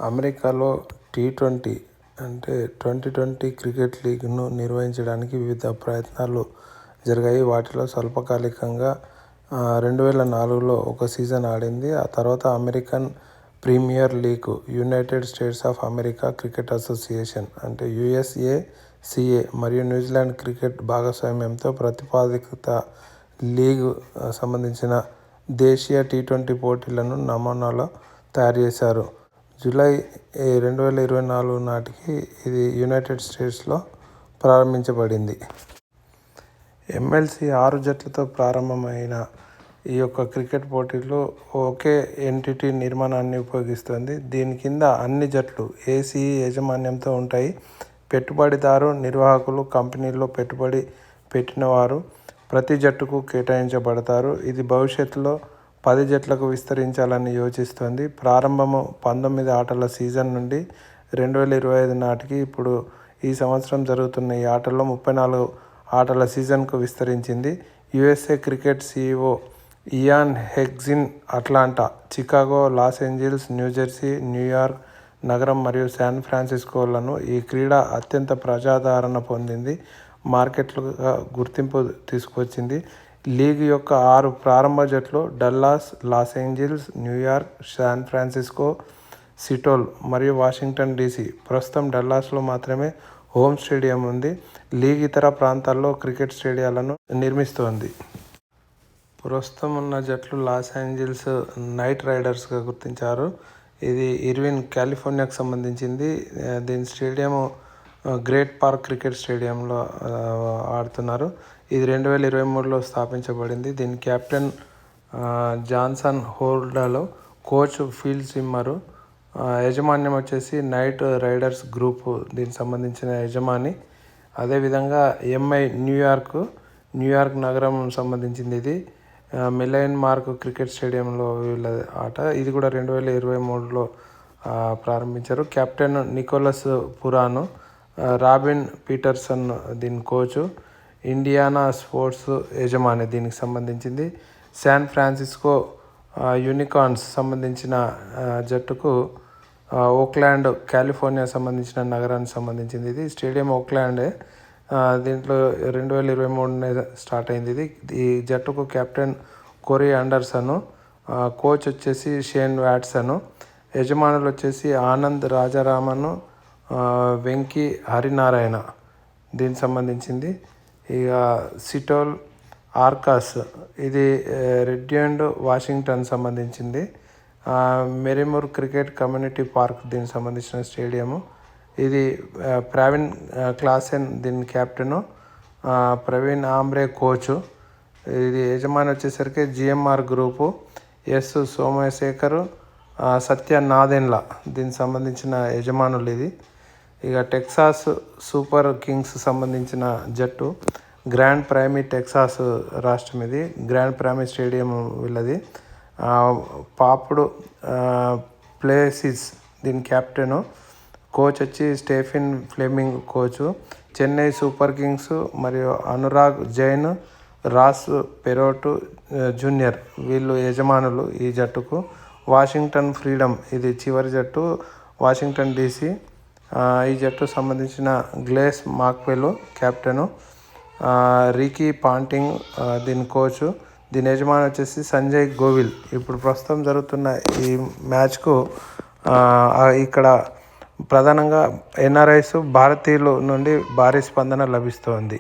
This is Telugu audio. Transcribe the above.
అమెరికాలో టీ20 అంటే 2020 క్రికెట్ లీగ్ను నిర్వహించడానికి వివిధ ప్రయత్నాలు జరిగాయి. వాటిలో స్వల్పకాలికంగా 2004లో ఒక సీజన్ ఆడింది. ఆ తర్వాత American premier league, United states of America cricket association అంటే USACA మరియు న్యూజిలాండ్ క్రికెట్ భాగస్వామ్యంతో ప్రతిపాదిత లీగ్ సంబంధించిన దేశీయ టీ20 పోటీలను నమూనాలో తయారు చేశారు. జూలై 2024 నాటికి ఇది యునైటెడ్ స్టేట్స్లో ప్రారంభించబడింది. MLC 6 జట్లతో ప్రారంభమైన ఈ యొక్క క్రికెట్ పోటీలు ఒకే ఎంటిటీ నిర్మాణాన్ని ఉపయోగిస్తుంది. దీని కింద అన్ని జట్లు ACE యాజమాన్యంతో ఉంటాయి. పెట్టుబడిదారు, నిర్వాహకులు, కంపెనీల్లో పెట్టుబడి పెట్టినవారు ప్రతి జట్టుకు కేటాయించబడతారు. ఇది భవిష్యత్తులో 10 జట్లకు విస్తరించాలని యోచిస్తోంది. ప్రారంభము 19 ఆటల సీజన్ నుండి 2025 నాటికి ఇప్పుడు ఈ సంవత్సరం జరుగుతున్న ఈ ఆటల్లో 34 ఆటల సీజన్కు విస్తరించింది. USA cricket CEO Ian Higgins Atlanta, Chicago, Los Angeles, New Jersey, New York నగరం మరియు శాన్ ఫ్రాన్సిస్కోలను ఈ క్రీడ అత్యంత ప్రజాదరణ పొందింది మార్కెట్లుగా గుర్తింపు తీసుకువచ్చింది. లీగ్ యొక్క 6 ప్రారంభ జట్లు Dallas, Los Angeles, New York, San Francisco, Seoul మరియు వాషింగ్టన్ DC. ప్రస్తుతం డల్లాస్లో మాత్రమే హోమ్ స్టేడియం ఉంది. లీగ్ ఇతర ప్రాంతాల్లో క్రికెట్ స్టేడియాలను నిర్మిస్తోంది. ప్రస్తుతం ఉన్న జట్లు లాస్ ఏంజల్స్ నైట్ రైడర్స్గా గుర్తించారు. ఇది ఇర్విన్, కాలిఫోర్నియాకు సంబంధించింది. దీని స్టేడియం గ్రేట్ పార్క్ క్రికెట్ స్టేడియంలో ఆడుతున్నారు. ఇది 2023లో స్థాపించబడింది. దీని కెప్టెన్ జాన్సన్ హోల్డలో, కోచ్ ఫిల్ సిమ్మరు. యాజమాన్యం వచ్చేసి నైట్ రైడర్స్ గ్రూప్ దీనికి సంబంధించిన యజమాని. అదేవిధంగా MI న్యూయార్క్ నగరం సంబంధించింది. ఇది మిలైన్ మార్క్ క్రికెట్ స్టేడియంలో వీళ్ళ ఆట. ఇది కూడా 2023లో ప్రారంభించారు. కెప్టెన్ నికోలస్ పురాను, రాబిన్ పీటర్సన్ దీని కోచ్. ఇండియానా స్పోర్ట్స్ యజమాని దీనికి సంబంధించింది. శాన్ ఫ్రాన్సిస్కో యూనికార్న్స్ సంబంధించిన జట్టుకు ఓక్లాండ్, కాలిఫోర్నియా సంబంధించిన నగరానికి సంబంధించింది. ఇది స్టేడియం ఓక్లాండే. దీంట్లో 2023 స్టార్ట్ అయింది. ఈ జట్టుకు కెప్టెన్ కోరీ ఆండర్సన్, కోచ్ వచ్చేసి షేన్ వాట్సన్. యజమానులు వచ్చేసి ఆనంద్ రాజారామన్, వెంకీ హరినారాయణ దీనికి సంబంధించింది. ఇక సియోల్ ఆర్కాస్ ఇది రెడ్మండ్, వాషింగ్టన్ సంబంధించింది. మెరిమూర్ క్రికెట్ కమ్యూనిటీ పార్క్ దీనికి సంబంధించిన స్టేడియము. ఇది ప్రవీణ్ క్లాసెన్ దీని కెప్టెను, ప్రవీణ్ ఆమ్రే కోచ్. ఇది యజమాని వచ్చేసరికి GMR గ్రూపు, ఎస్ సోమశేఖర్, సత్య నాదెండ్ల దీనికి సంబంధించిన యజమానులు ఇది. ఇక టెక్సాస్ సూపర్ కింగ్స్ సంబంధించిన జట్టు గ్రాండ్ ప్రైమీ, టెక్సాస్ రాష్ట్రం ఇది. గ్రాండ్ ప్రైమీ స్టేడియం వీళ్ళది. పాపుడు ప్లేసిస్ దీని కెప్టెను, కోచ్ వచ్చి Stephen Fleming coach. Chennai super kings మరియు Anurag Jain, Ross Perot junior వీళ్ళు యజమానులు ఈ జట్టుకు. వాషింగ్టన్ ఫ్రీడమ్ ఇది చివరి జట్టు, వాషింగ్టన్ DC. ఈ జట్టు సంబంధించిన గ్లేస్ మాక్వెల్ కెప్టెను, రికీ పాంటింగ్ దీని కోచ్. దీని యజమాని వచ్చేసి సంజయ్ గోవిల్. ఇప్పుడు ప్రస్తుతం జరుగుతున్న ఈ మ్యాచ్కు ఇక్కడ ప్రధానంగా NRIs, భారతీయుల నుండి భారీ స్పందన లభిస్తోంది.